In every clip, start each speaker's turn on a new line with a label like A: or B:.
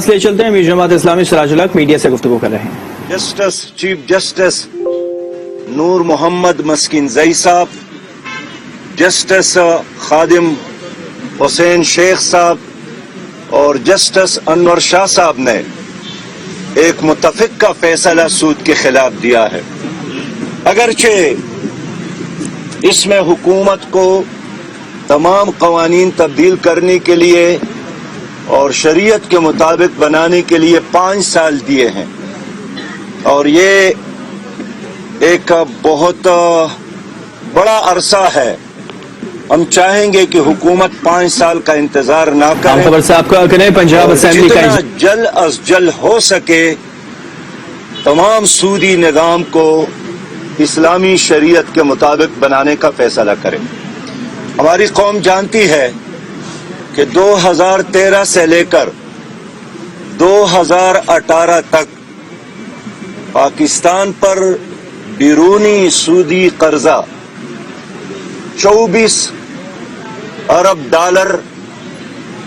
A: لے چلتے ہیں. امیر جماعت اسلامی سراج الحق میڈیا سے گفتگو کر رہے ہیں.
B: جسٹس چیف جسٹس نور محمد مسکین زئی صاحب، جسٹس خادم حسین شیخ صاحب اور جسٹس انور شاہ صاحب نے ایک متفق کا فیصلہ سود کے خلاف دیا ہے. اگرچہ اس میں حکومت کو تمام قوانین تبدیل کرنے کے لیے اور شریعت کے مطابق بنانے کے لیے 5 سال دیے ہیں، اور یہ ایک بہت بڑا عرصہ ہے. ہم چاہیں گے کہ حکومت 5 سال کا انتظار نہ کرے،
A: خبر صاحب کا کریں. پنجاب اسمبلی کا
B: جتنا جلد از جلد ہو سکے تمام سودی نظام کو اسلامی شریعت کے مطابق بنانے کا فیصلہ کرے. ہماری قوم جانتی ہے کہ 2013 سے لے کر 2018 تک پاکستان پر بیرونی سودی قرضہ 24 ارب ڈالر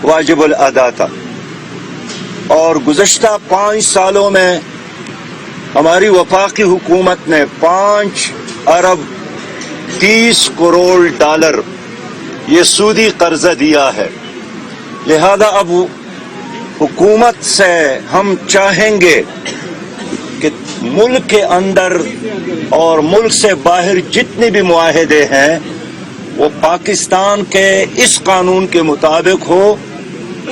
B: واجب الادا تھا، اور گزشتہ 5 سالوں میں ہماری وفاقی حکومت نے 5 ارب 30 کروڑ ڈالر یہ سودی قرضہ دیا ہے. لہذا اب حکومت سے ہم چاہیں گے کہ ملک کے اندر اور ملک سے باہر جتنے بھی معاہدے ہیں وہ پاکستان کے اس قانون کے مطابق ہو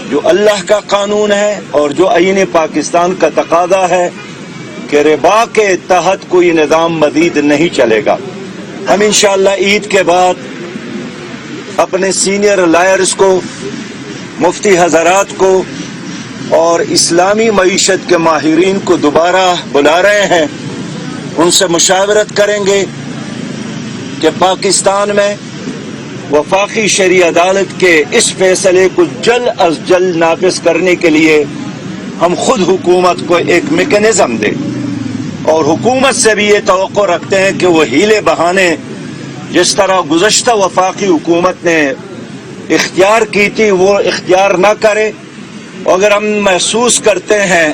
B: جو اللہ کا قانون ہے اور جو آئین پاکستان کا تقاضا ہے کہ ربا کے تحت کوئی نظام مزید نہیں چلے گا. ہم انشاءاللہ عید کے بعد اپنے سینئر لائرز کو، مفتی حضرات کو اور اسلامی معیشت کے ماہرین کو دوبارہ بلا رہے ہیں. ان سے مشاورت کریں گے کہ پاکستان میں وفاقی شرعی عدالت کے اس فیصلے کو جلد از جلد نافذ کرنے کے لیے ہم خود حکومت کو ایک میکینزم دیں، اور حکومت سے بھی یہ توقع رکھتے ہیں کہ وہ ہیلے بہانے جس طرح گزشتہ وفاقی حکومت نے اختیار کی تھی وہ اختیار نہ کرے. اگر ہم محسوس کرتے ہیں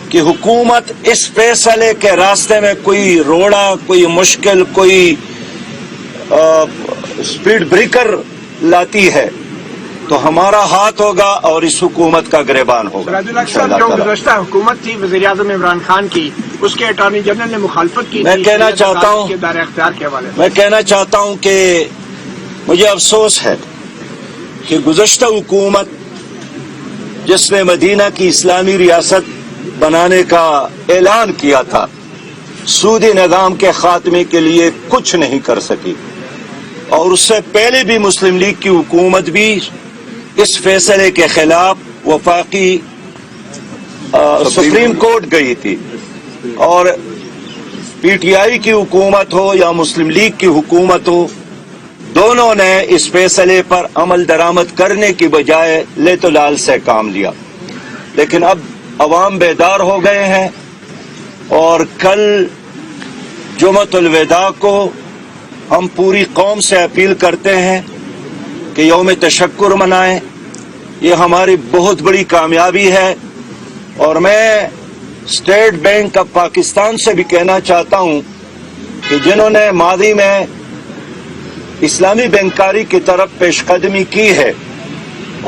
B: کہ حکومت اس فیصلے کے راستے میں کوئی روڑا، کوئی مشکل، کوئی سپیڈ بریکر لاتی ہے تو ہمارا ہاتھ ہوگا اور اس حکومت کا گریبان ہوگا.
C: جو گزشتہ حکومت تھی وزیر اعظم عمران خان کی، اس کے اٹارنی جنرل نے مخالفت کی.
B: میں کہنا چاہتا ہوں
C: دائرہ اختیار کے حوالے سے
B: میں کہنا چاہتا ہوں کہ مجھے افسوس ہے کہ گزشتہ حکومت جس نے مدینہ کی اسلامی ریاست بنانے کا اعلان کیا تھا، سودی نظام کے خاتمے کے لیے کچھ نہیں کر سکی، اور اس سے پہلے بھی مسلم لیگ کی حکومت بھی اس فیصلے کے خلاف وفاقی سپریم کورٹ گئی تھی، اور پی ٹی آئی کی حکومت ہو یا مسلم لیگ کی حکومت ہو، دونوں نے اس فیصلے پر عمل درآمد کرنے کی بجائے لیت و لال سے کام لیا. لیکن اب عوام بیدار ہو گئے ہیں، اور کل جمعۃ الوداع کو ہم پوری قوم سے اپیل کرتے ہیں کہ یوم تشکر منائیں. یہ ہماری بہت بڑی کامیابی ہے، اور میں اسٹیٹ بینک آف پاکستان سے بھی کہنا چاہتا ہوں کہ جنہوں نے ماضی میں اسلامی بینکاری کی طرف پیش قدمی کی ہے،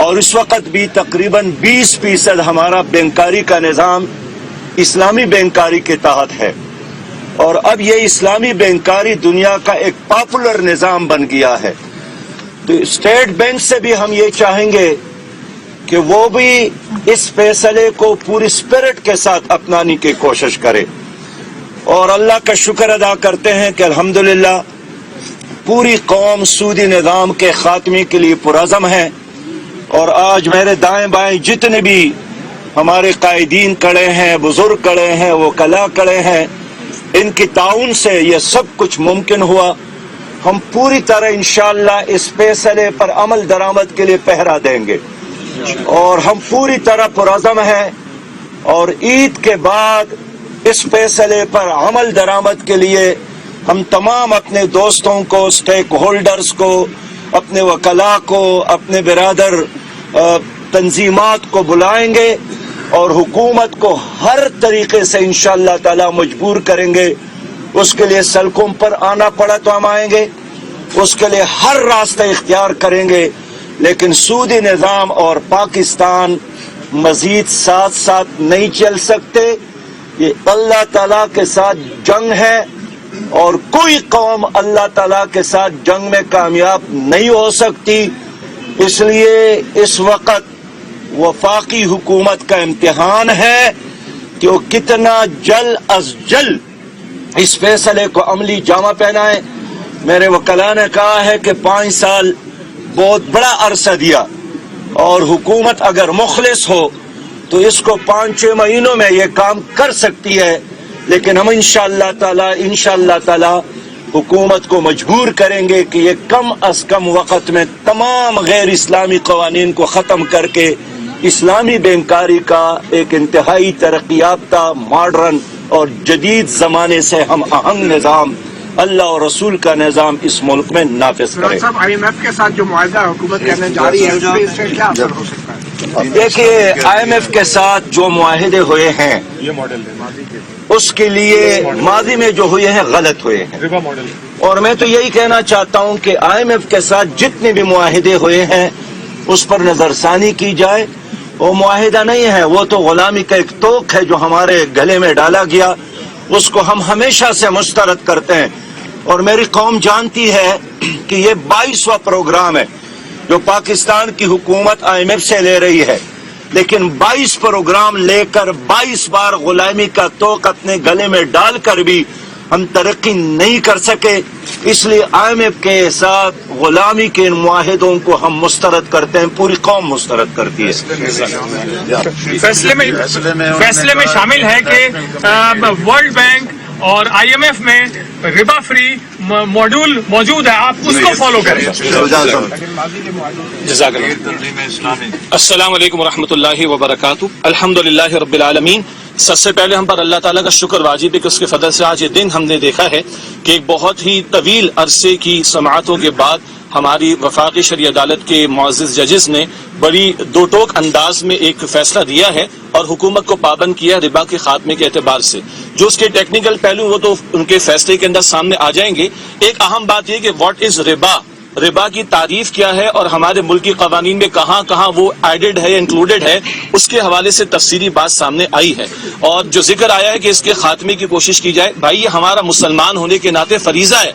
B: اور اس وقت بھی تقریباً 20% ہمارا بینکاری کا نظام اسلامی بینکاری کے تحت ہے، اور اب یہ اسلامی بینکاری دنیا کا ایک پاپولر نظام بن گیا ہے. تو اسٹیٹ بینک سے بھی ہم یہ چاہیں گے کہ وہ بھی اس فیصلے کو پوری سپرٹ کے ساتھ اپنانے کی کوشش کرے. اور اللہ کا شکر ادا کرتے ہیں کہ الحمدللہ پوری قوم سودی نظام کے خاتمے کے لیے پرعزم ہے، اور آج میرے دائیں بائیں جتنے بھی ہمارے قائدین کھڑے ہیں، بزرگ کھڑے ہیں، وکلاء کھڑے ہیں، ان کی تعاون سے یہ سب کچھ ممکن ہوا. ہم پوری طرح انشاءاللہ اس فیصلے پر عمل درآمد کے لیے پہرا دیں گے، اور ہم پوری طرح پرعزم ہیں، اور عید کے بعد اس فیصلے پر عمل درآمد کے لیے ہم تمام اپنے دوستوں کو، اسٹیک ہولڈرز کو، اپنے وکلاء کو، اپنے برادر تنظیمات کو بلائیں گے اور حکومت کو ہر طریقے سے انشاءاللہ تعالی مجبور کریں گے. اس کے لیے سڑکوں پر آنا پڑا تو ہم آئیں گے, اس کے لیے ہر راستہ اختیار کریں گے, لیکن سودی نظام اور پاکستان مزید ساتھ ساتھ نہیں چل سکتے. یہ اللہ تعالیٰ کے ساتھ جنگ ہے اور کوئی قوم اللہ تعالیٰ کے ساتھ جنگ میں کامیاب نہیں ہو سکتی. اس لیے اس وقت وفاقی حکومت کا امتحان ہے کہ وہ کتنا جلد از جلد اس فیصلے کو عملی جامہ پہنائے. میرے وکلاء نے کہا ہے کہ 5 سال بہت بڑا عرصہ دیا, اور حکومت اگر مخلص ہو تو اس کو 5-6 مہینوں میں یہ کام کر سکتی ہے. لیکن ہم انشاءاللہ تعالی حکومت کو مجبور کریں گے کہ یہ کم از کم وقت میں تمام غیر اسلامی قوانین کو ختم کر کے اسلامی بینکاری کا ایک انتہائی ترقی یافتہ ماڈرن اور جدید زمانے سے ہم آہنگ نظام, اللہ اور رسول کا نظام اس ملک میں نافذ کریں.
C: صاحب IMF کے ساتھ جو معاہدہ حکومت کرنے جا رہی ہے اس پہ اس سے کیا اثر ہو سکتا ہے؟
B: دیکھیے, IMF کے ساتھ جو معاہدے ہوئے ہیں اس کے لیے ماضی میں جو ہوئے ہیں غلط ہوئے ہیں, اور میں تو یہی کہنا چاہتا ہوں کہ IMF کے ساتھ جتنے بھی معاہدے ہوئے ہیں اس پر نظر ثانی کی جائے. وہ معاہدہ نہیں ہے, وہ تو غلامی کا ایک توق ہے جو ہمارے گلے میں ڈالا گیا, اس کو ہم ہمیشہ سے مسترد کرتے ہیں. اور میری قوم جانتی ہے کہ یہ 22واں پروگرام ہے جو پاکستان کی حکومت IMF سے لے رہی ہے, لیکن 22 پروگرام لے کر 22 بار غلامی کا توق اپنے گلے میں ڈال کر بھی ہم ترقی نہیں کر سکے. اس لیے IMF کے ساتھ غلامی کے ان معاہدوں کو ہم مسترد کرتے ہیں, پوری قوم مسترد کرتی ہے.
D: فیصلے میں شامل ہے کہ ورلڈ بینک اور IMF میں ربا فری ماڈیول موجود ہے, آپ اس کو فالو کریں.
E: جزاک اللہ. السلام علیکم ورحمۃ اللہ وبرکاتہ. الحمدللہ رب العالمین. سب سے پہلے ہم پر اللہ تعالیٰ کا شکر واجب ہے کہ اس کے فضل سے آج یہ دن ہم نے دیکھا ہے کہ ایک بہت ہی طویل عرصے کی سماعتوں کے بعد ہماری وفاقی شرعی عدالت کے معزز ججز نے بڑی دو ٹوک انداز میں ایک فیصلہ دیا ہے اور حکومت کو پابند کیا ربا کے خاتمے کے اعتبار سے. جو اس کے ٹیکنیکل پہلو وہ تو ان کے فیصلے کے اندر سامنے آ جائیں گے. ایک اہم بات یہ کہ واٹ از ربا, ربا کی تعریف کیا ہے اور ہمارے ملک کے قوانین میں کہاں کہاں وہ ایڈڈ ہے, انکلوڈڈ ہے, اس کے حوالے سے تفصیلی بات سامنے آئی ہے. اور جو ذکر آیا ہے کہ اس کے خاتمے کی کوشش کی جائے, بھائی یہ ہمارا مسلمان ہونے کے ناطے فریضہ ہے.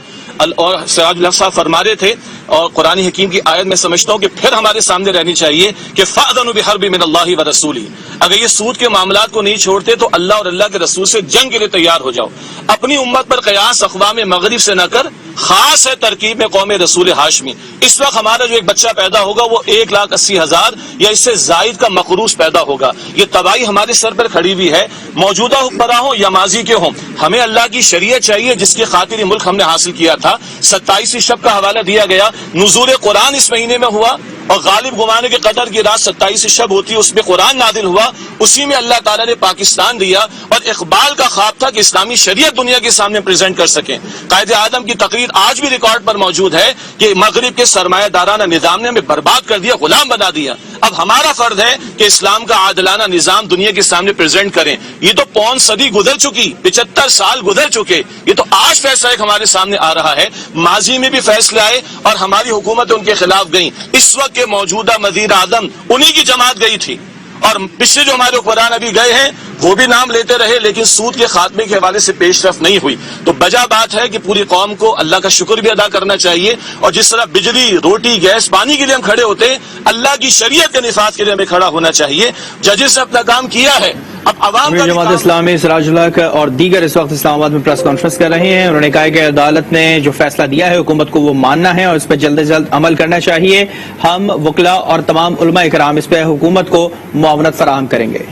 E: اور سراج الحق صاحب فرما رہے تھے, اور قرآن حکیم کی آیت میں سمجھتا ہوں کہ پھر ہمارے سامنے رہنی چاہیے کہ فَأْذَنُوا بِحَرْبٍ مِّنَ اللَّهِ وَرَسُولِهِ. اگر یہ سود کے معاملات کو نہیں چھوڑتے تو اللہ اور اللہ کے رسول سے جنگ کے لیے تیار ہو جاؤ. اپنی امت پر قیاس اقوام مغرب سے نہ کر, خاص ہے ترکیب میں قوم رسول ہاشمی. اس وقت ہمارا جو ایک بچہ پیدا ہوگا وہ 1,80,000 یا اس سے زائد کا مقروض پیدا ہوگا. یہ تباہی ہمارے سر پر کھڑی ہوئی ہے, موجودہ حکمراں ہوں یا ماضی کے ہوں. ہمیں اللہ کی شریعت چاہیے جس کی خاطر یہ ملک ہم نے حاصل کیا تھا. 27 شب کا حوالہ دیا گیا, نزول قرآن اس مہینے میں ہوا, اور غالب گمانے کے قدر کی رات 27 شب ہوتی, اس میں قرآن نازل ہوا, اسی میں اللہ تعالیٰ نے پاکستان دیا. اور اقبال کا خواب تھا کہ اسلامی شریعت دنیا کے سامنے پریزنٹ کر سکیں. قائد اعظم کی تقریر آج بھی ریکارڈ پر موجود ہے کہ مغرب کے سرمایہ دارانہ نظام نے ہمیں برباد کر دیا, غلام بنا دیا. اب ہمارا فرض ہے کہ اسلام کا عادلانہ نظام دنیا کے سامنے پریزنٹ کریں. یہ تو 5 صدی گزر چکی, 75 سال گزر چکے, یہ تو آج فیصلہ ایک ہمارے سامنے آ رہا ہے. ماضی میں بھی فیصلے آئے اور ہماری حکومت ان کے خلاف گئیں. اس وقت کے موجودہ وزیر اعظم انہی کی جماعت گئی تھی, اور پچھلے جو ہمارے حکمران ابھی گئے ہیں وہ بھی نام لیتے رہے, لیکن سود کے خاتمے کے حوالے سے پیش رفت نہیں ہوئی. تو بجا بات ہے کہ پوری قوم کو اللہ کا شکر بھی ادا کرنا چاہیے, اور جس طرح بجلی, روٹی, گیس, پانی کے لیے ہم کھڑے ہوتے ہیں, اللہ کی شریعت کے نفاذ کے لیے ہمیں کھڑا ہونا چاہیے. ججز نے اپنا کام کیا ہے, اب عوام کا
A: جماعت اسلامی سراج الحق اور دیگر اس وقت اسلام آباد میں پریس کانفرنس کر رہے ہیں. انہوں نے کہا کہ عدالت نے جو فیصلہ دیا ہے حکومت کو وہ ماننا ہے اور اس پہ جلد از جلد عمل کرنا چاہیے. ہم وکلاء اور تمام علماء کرام اس پہ حکومت کو معاونت فراہم کریں گے.